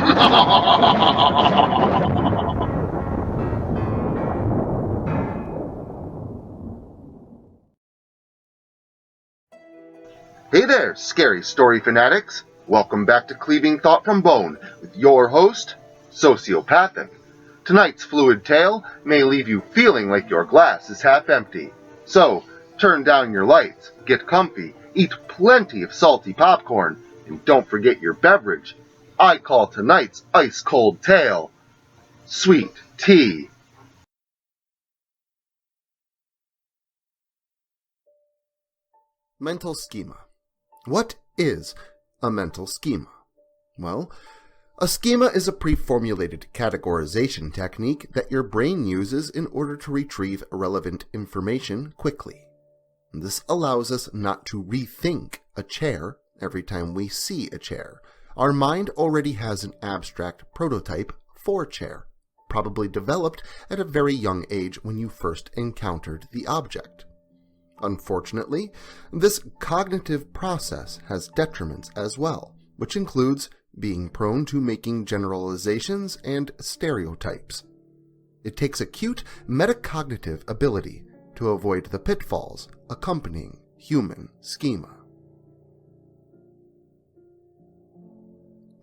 Hey there, scary story fanatics! Welcome back to Cleaving Thought from Bone with your host, Sociopathic. Tonight's fluid tale may leave you feeling like your glass is half empty. So, turn down your lights, get comfy, eat plenty of salty popcorn, and don't forget your beverage. I call tonight's ice-cold tale Sweet Tea. Mental schema. What is a mental schema? Well, a schema is a pre-formulated categorization technique that your brain uses in order to retrieve relevant information quickly. This allows us not to rethink a chair every time we see a chair. Our mind already has an abstract prototype for chair, probably developed at a very young age when you first encountered the object. Unfortunately, this cognitive process has detriments as well, which includes being prone to making generalizations and stereotypes. It takes acute metacognitive ability to avoid the pitfalls accompanying human schema.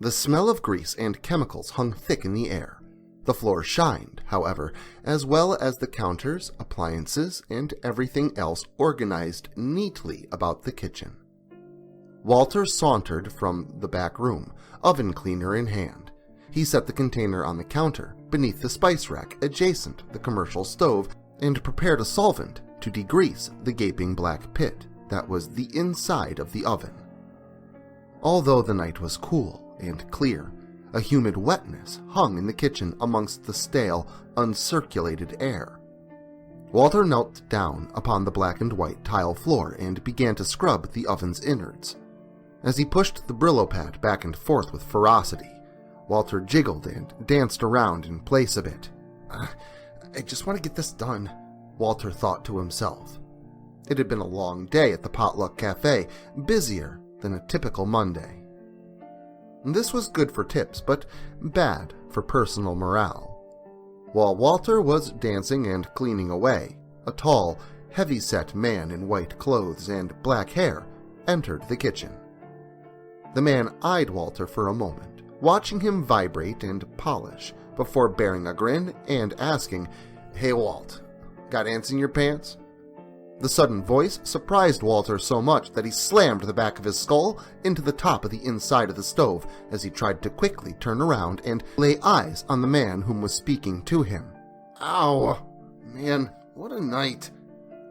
The smell of grease and chemicals hung thick in the air. The floor shined, however, as well as the counters, appliances, and everything else organized neatly about the kitchen. Walter sauntered from the back room, oven cleaner in hand. He set the container on the counter, beneath the spice rack adjacent the commercial stove, and prepared a solvent to degrease the gaping black pit that was the inside of the oven. Although the night was cool and clear, a humid wetness hung in the kitchen amongst the stale, uncirculated air. Walter knelt down upon the black and white tile floor and began to scrub the oven's innards. As he pushed the Brillo pad back and forth with ferocity, Walter jiggled and danced around in place of it. I just want to get this done, Walter thought to himself. It had been a long day at the Potluck Cafe, busier than a typical Monday. This was good for tips, but bad for personal morale. While Walter was dancing and cleaning away, a tall, heavy-set man in white clothes and black hair entered the kitchen. The man eyed Walter for a moment, watching him vibrate and polish, before bearing a grin and asking, "Hey Walt, got ants in your pants?" The sudden voice surprised Walter so much that he slammed the back of his skull into the top of the inside of the stove as he tried to quickly turn around and lay eyes on the man whom was speaking to him. "Ow! Man, what a night!"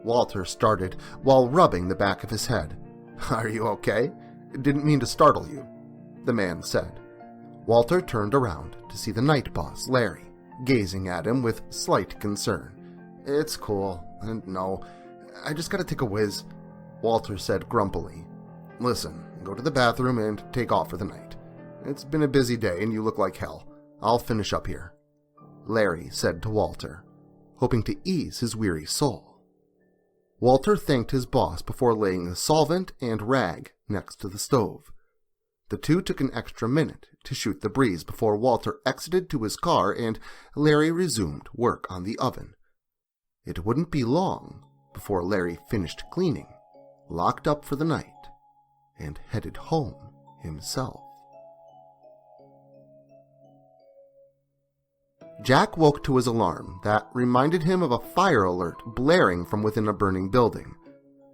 Walter started while rubbing the back of his head. "Are you okay? Didn't mean to startle you," the man said. Walter turned around to see the night boss, Larry, gazing at him with slight concern. "It's cool, and no, I just gotta take a whiz," Walter said grumpily. "Listen, go to the bathroom and take off for the night. It's been a busy day and you look like hell. I'll finish up here," Larry said to Walter, hoping to ease his weary soul. Walter thanked his boss before laying the solvent and rag next to the stove. The two took an extra minute to shoot the breeze before Walter exited to his car and Larry resumed work on the oven. It wouldn't be long before Larry finished cleaning, locked up for the night, and headed home himself. Jack woke to his alarm that reminded him of a fire alert blaring from within a burning building.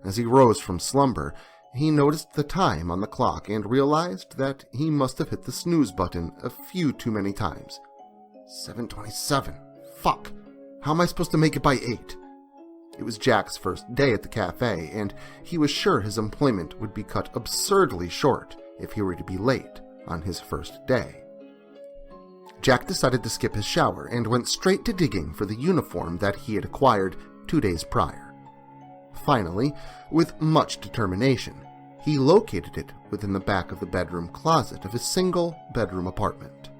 As he rose from slumber, he noticed the time on the clock and realized that he must have hit the snooze button a few too many times. 7:27. Fuck! How am I supposed to make it by 8? It was Jack's first day at the cafe, and he was sure his employment would be cut absurdly short if he were to be late on his first day. Jack decided to skip his shower and went straight to digging for the uniform that he had acquired 2 days prior. Finally, with much determination, he located it within the back of the bedroom closet of his single-bedroom apartment.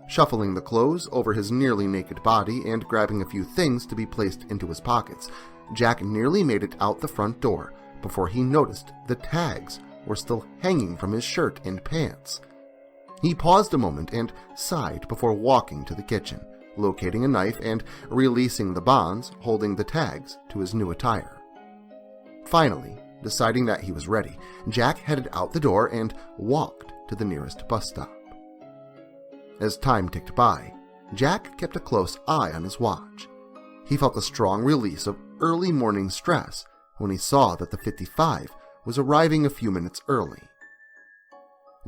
Shuffling the clothes over his nearly naked body and grabbing a few things to be placed into his pockets, Jack nearly made it out the front door before he noticed the tags were still hanging from his shirt and pants. He paused a moment and sighed before walking to the kitchen, locating a knife and releasing the bonds holding the tags to his new attire. Finally, deciding that he was ready, Jack headed out the door and walked to the nearest bus stop. As time ticked by, Jack kept a close eye on his watch. He felt a strong release of early morning stress when he saw that the 55 was arriving a few minutes early.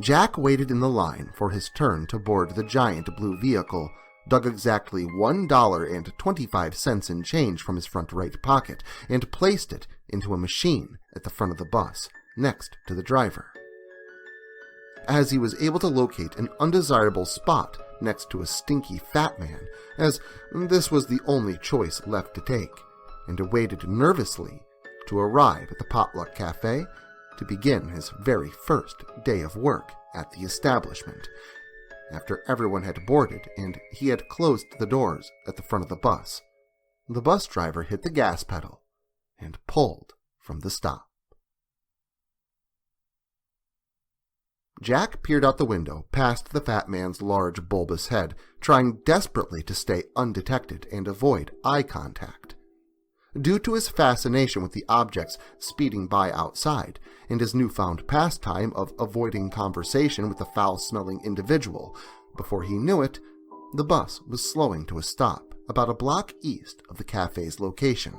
Jack waited in the line for his turn to board the giant blue vehicle, dug exactly $1.25 in change from his front right pocket, and placed it into a machine at the front of the bus, next to the driver. As he was able to locate an undesirable spot next to a stinky fat man, as this was the only choice left to take, and awaited nervously to arrive at the Potluck Cafe to begin his very first day of work at the establishment. After everyone had boarded and he had closed the doors at the front of the bus driver hit the gas pedal and pulled from the stop. Jack peered out the window past the fat man's large bulbous head, trying desperately to stay undetected and avoid eye contact. Due to his fascination with the objects speeding by outside and his newfound pastime of avoiding conversation with the foul-smelling individual, before he knew it, the bus was slowing to a stop about a block east of the cafe's location.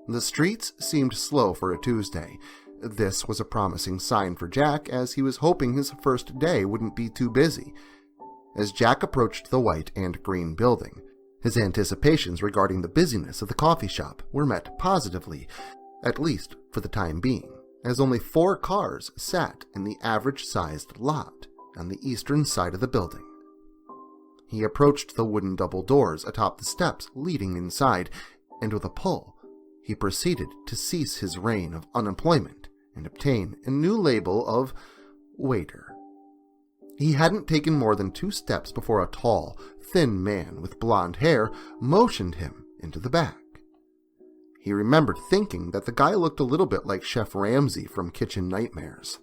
The streets seemed slow for a Tuesday. This was a promising sign for Jack, as he was hoping his first day wouldn't be too busy. As Jack approached the white and green building, his anticipations regarding the busyness of the coffee shop were met positively, at least for the time being, as only 4 cars sat in the average-sized lot on the eastern side of the building. He approached the wooden double doors atop the steps leading inside, and with a pull, he proceeded to cease his reign of unemployment and obtain a new label of waiter. He hadn't taken more than 2 steps before a tall, thin man with blonde hair motioned him into the back. He remembered thinking that the guy looked a little bit like Chef Ramsay from Kitchen Nightmares.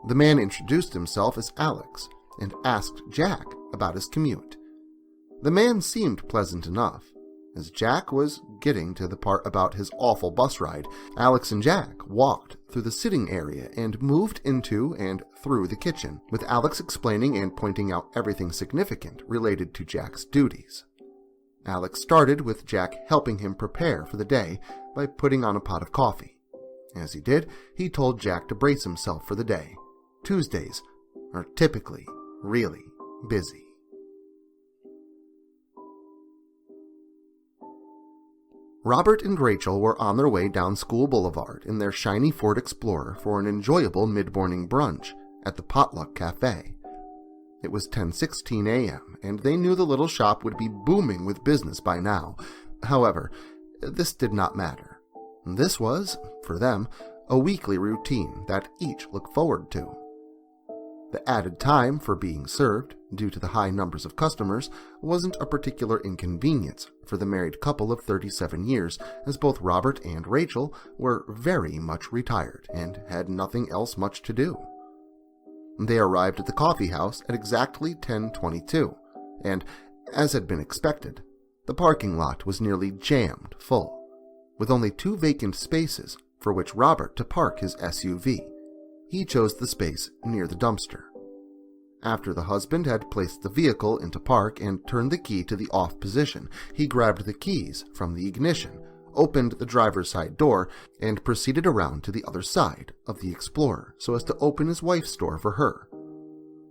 The man introduced himself as Alex and asked Jack about his commute. The man seemed pleasant enough. As Jack was getting to the part about his awful bus ride, Alex and Jack walked through the sitting area and moved into and through the kitchen, with Alex explaining and pointing out everything significant related to Jack's duties. Alex started with Jack helping him prepare for the day by putting on a pot of coffee. As he did, he told Jack to brace himself for the day. Tuesdays are typically really busy. Robert and Rachel were on their way down School Boulevard in their shiny Ford Explorer for an enjoyable mid-morning brunch at the Potluck Cafe. It was 10:16 a.m., and they knew the little shop would be booming with business by now. However, this did not matter. This was, for them, a weekly routine that each looked forward to. The added time for being served, due to the high numbers of customers, wasn't a particular inconvenience for the married couple of 37 years, as both Robert and Rachel were very much retired and had nothing else much to do. They arrived at the coffee house at exactly 10:22, and, as had been expected, the parking lot was nearly jammed full, with only 2 vacant spaces for which Robert to park his SUV. He chose the space near the dumpster. After the husband had placed the vehicle into park and turned the key to the off position, he grabbed the keys from the ignition, opened the driver's side door, and proceeded around to the other side of the Explorer so as to open his wife's door for her.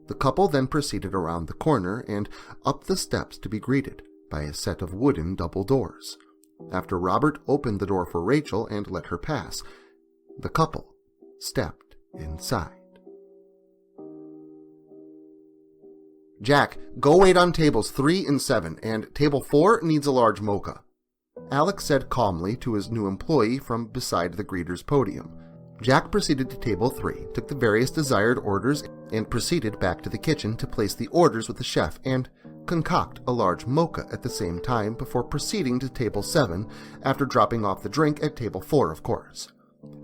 The couple then proceeded around the corner and up the steps to be greeted by a set of wooden double doors. After Robert opened the door for Rachel and let her pass, the couple stepped inside. "Jack, go wait on tables 3 and 7, and table 4 needs a large mocha," Alex said calmly to his new employee from beside the greeter's podium. Jack proceeded to table 3, took the various desired orders, and proceeded back to the kitchen to place the orders with the chef and concoct a large mocha at the same time before proceeding to table 7 after dropping off the drink at table 4, of course.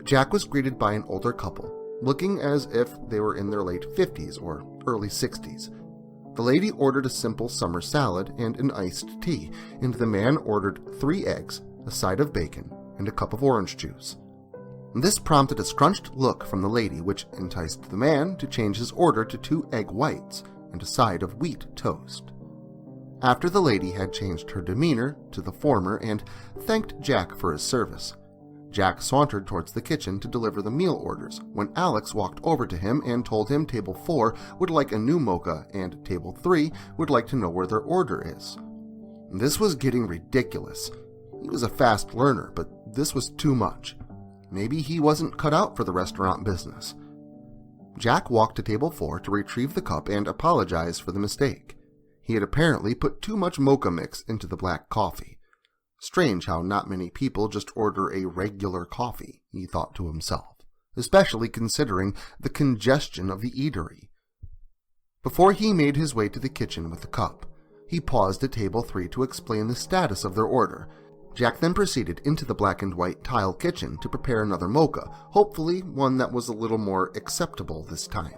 Jack was greeted by an older couple, looking as if they were in their late 50s or early 60s. The lady ordered a simple summer salad and an iced tea, and the man ordered 3 eggs, a side of bacon, and a cup of orange juice. This prompted a scrunched look from the lady, which enticed the man to change his order to 2 egg whites and a side of wheat toast. After the lady had changed her demeanor to the former and thanked Jack for his service, Jack sauntered towards the kitchen to deliver the meal orders when Alex walked over to him and told him Table 4 would like a new mocha and Table 3 would like to know where their order is. This was getting ridiculous. He was a fast learner, but this was too much. Maybe he wasn't cut out for the restaurant business. Jack walked to Table 4 to retrieve the cup and apologize for the mistake. He had apparently put too much mocha mix into the black coffee. Strange how not many people just order a regular coffee, he thought to himself, especially considering the congestion of the eatery. Before he made his way to the kitchen with the cup, he paused at Table 3 to explain the status of their order. Jack then proceeded into the black and white tile kitchen to prepare another mocha, hopefully one that was a little more acceptable this time.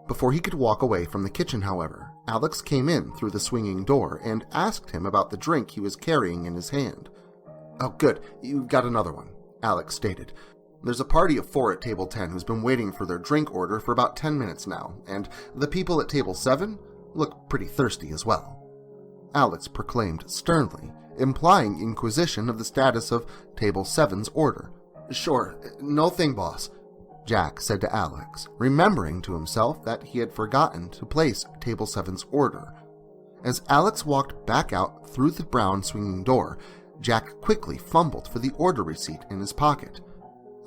Before he could walk away from the kitchen, however, Alex came in through the swinging door and asked him about the drink he was carrying in his hand. "Oh, good, you've got another one," Alex stated. "There's a party of 4 at Table 10 who's been waiting for their drink order for about 10 minutes now, and the people at Table 7 look pretty thirsty as well," Alex proclaimed sternly, implying inquisition of the status of Table 7's order. "Sure, no thing, boss," Jack said to Alex, remembering to himself that he had forgotten to place Table 7's order. As Alex walked back out through the brown swinging door, Jack quickly fumbled for the order receipt in his pocket.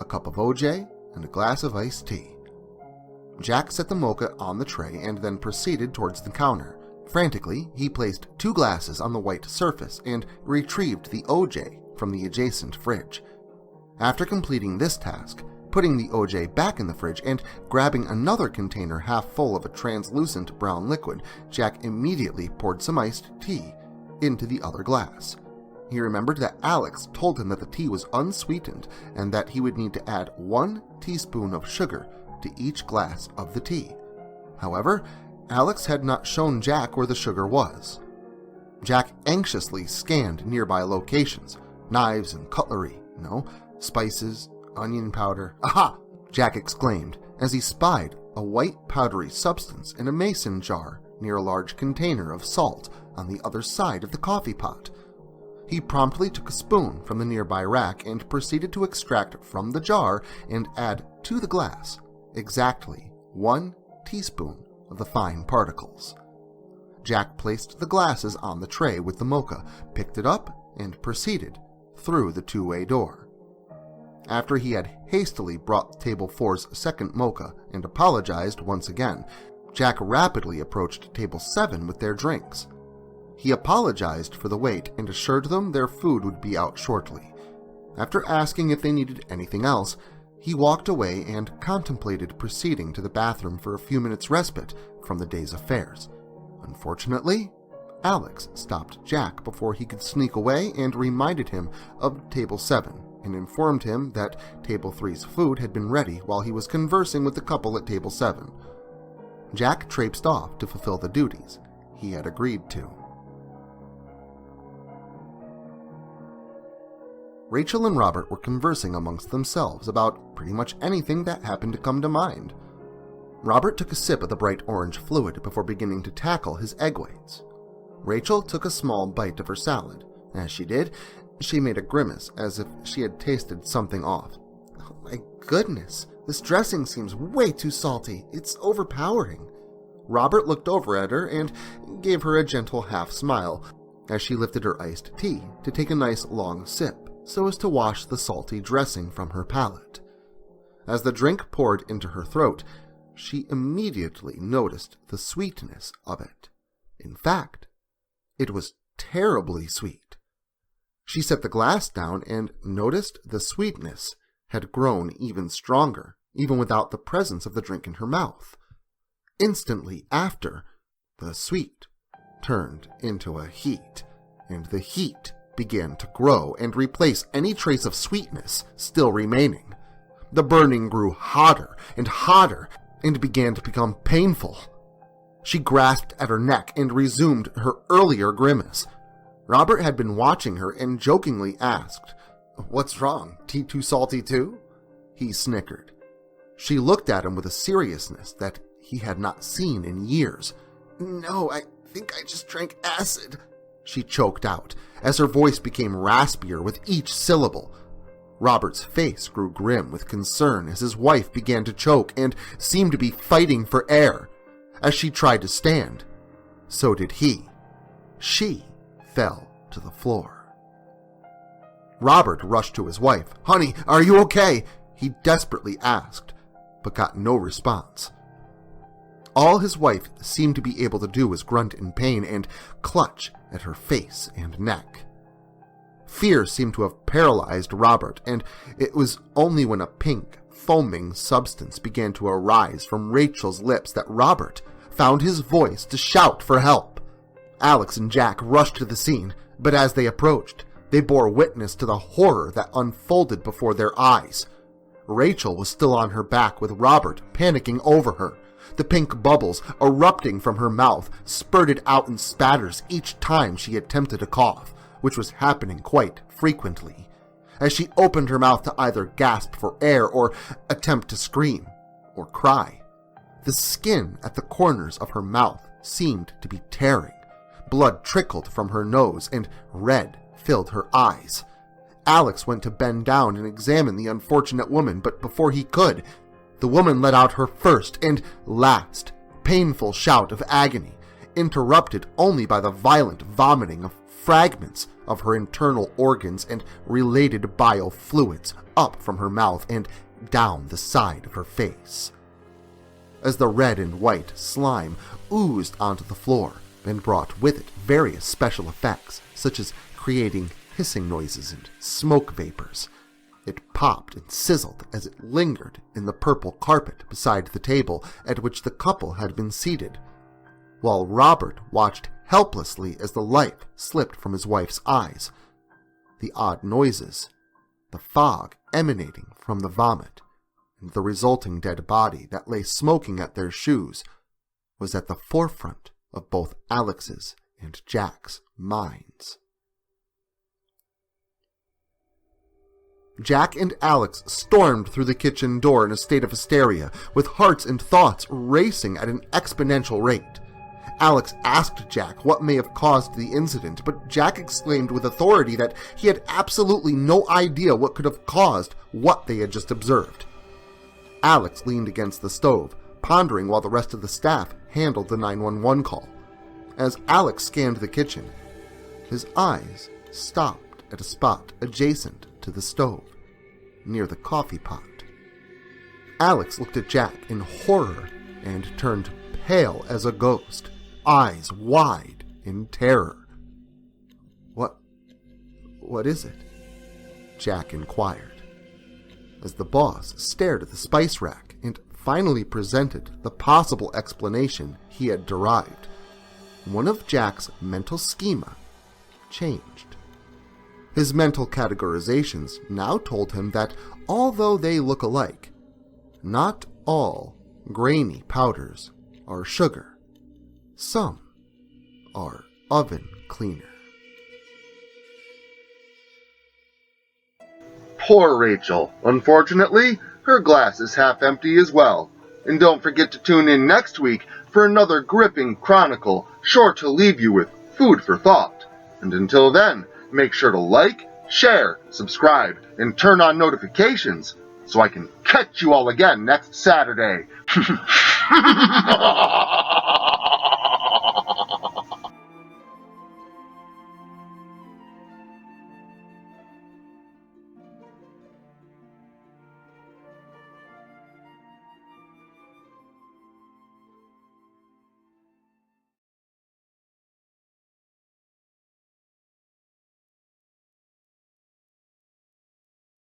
A cup of OJ and a glass of iced tea. Jack set the mocha on the tray and then proceeded towards the counter. Frantically, he placed 2 glasses on the white surface and retrieved the OJ from the adjacent fridge. After completing this task, putting the OJ back in the fridge and grabbing another container half full of a translucent brown liquid, Jack immediately poured some iced tea into the other glass. He remembered that Alex told him that the tea was unsweetened and that he would need to add 1 teaspoon of sugar to each glass of the tea. However, Alex had not shown Jack where the sugar was. Jack anxiously scanned nearby locations, knives and cutlery, spices, onion powder. "Aha!" Jack exclaimed as he spied a white powdery substance in a mason jar near a large container of salt on the other side of the coffee pot. He promptly took a spoon from the nearby rack and proceeded to extract from the jar and add to the glass exactly 1 teaspoon of the fine particles. Jack placed the glasses on the tray with the mocha, picked it up, and proceeded through the 2-way door. After he had hastily brought Table 4's second mocha and apologized once again, Jack rapidly approached Table 7 with their drinks. He apologized for the wait and assured them their food would be out shortly. After asking if they needed anything else, he walked away and contemplated proceeding to the bathroom for a few minutes' respite from the day's affairs. Unfortunately, Alex stopped Jack before he could sneak away and reminded him of Table 7 and informed him that Table 3's food had been ready while he was conversing with the couple at Table 7. Jack traipsed off to fulfill the duties he had agreed to. Rachel and Robert were conversing amongst themselves about pretty much anything that happened to come to mind. Robert took a sip of the bright orange fluid before beginning to tackle his egg whites. Rachel took a small bite of her salad. As she did, she made a grimace as if she had tasted something off. "Oh my goodness, this dressing seems way too salty. It's overpowering." Robert looked over at her and gave her a gentle half smile as she lifted her iced tea to take a nice long sip so as to wash the salty dressing from her palate. As the drink poured into her throat, she immediately noticed the sweetness of it. In fact, it was terribly sweet. She set the glass down and noticed the sweetness had grown even stronger, even without the presence of the drink in her mouth. Instantly after, the sweet turned into a heat, and the heat began to grow and replace any trace of sweetness still remaining. The burning grew hotter and began to become painful. She grasped at her neck and resumed her earlier grimace. Robert had been watching her and jokingly asked, "What's wrong? Tea too salty too?" He snickered. She looked at him with a seriousness that he had not seen in years. "No, I think I just drank acid," she choked out, as her voice became raspier with each syllable. Robert's face grew grim with concern as his wife began to choke and seemed to be fighting for air. As she tried to stand, so did he. She fell to the floor. Robert rushed to his wife. "Honey, are you okay?" he desperately asked, but got no response. All his wife seemed to be able to do was grunt in pain and clutch at her face and neck. Fear seemed to have paralyzed Robert, and it was only when a pink, foaming substance began to arise from Rachel's lips that Robert found his voice to shout for help. Alex and Jack rushed to the scene, but as they approached, they bore witness to the horror that unfolded before their eyes. Rachel was still on her back with Robert panicking over her. The pink bubbles erupting from her mouth spurted out in spatters each time she attempted to cough, which was happening quite frequently, as she opened her mouth to either gasp for air or attempt to scream or cry. The skin at the corners of her mouth seemed to be tearing. Blood trickled from her nose and red filled her eyes. Alex went to bend down and examine the unfortunate woman, but before he could, the woman let out her first and last painful shout of agony, interrupted only by the violent vomiting of fragments of her internal organs and related biofluids up from her mouth and down the side of her face. As the red and white slime oozed onto the floor and brought with it various special effects, such as creating hissing noises and smoke vapors, it popped and sizzled as it lingered in the purple carpet beside the table at which the couple had been seated, while Robert watched helplessly as the life slipped from his wife's eyes. The odd noises, the fog emanating from the vomit, and the resulting dead body that lay smoking at their shoes was at the forefront of both Alex's and Jack's minds. Jack and Alex stormed through the kitchen door in a state of hysteria, with hearts and thoughts racing at an exponential rate. Alex asked Jack what may have caused the incident, but Jack exclaimed with authority that he had absolutely no idea what could have caused what they had just observed. Alex leaned against the stove, pondering while the rest of the staff handled the 911 call. As Alex scanned the kitchen, his eyes stopped at a spot adjacent to the stove, near the coffee pot. Alex looked at Jack in horror and turned pale as a ghost, eyes wide in terror. What is it?" Jack inquired, as the boss stared at the spice rack and finally presented the possible explanation he had derived. One of Jack's mental schema changed. His mental categorizations now told him that although they look alike, not all grainy powders are sugar. Some are oven cleaner. Poor Rachel. Unfortunately, her glass is half empty as well. And don't forget to tune in next week for another gripping chronicle sure to leave you with food for thought. And until then, make sure to like, share, subscribe, and turn on notifications so I can catch you all again next Saturday.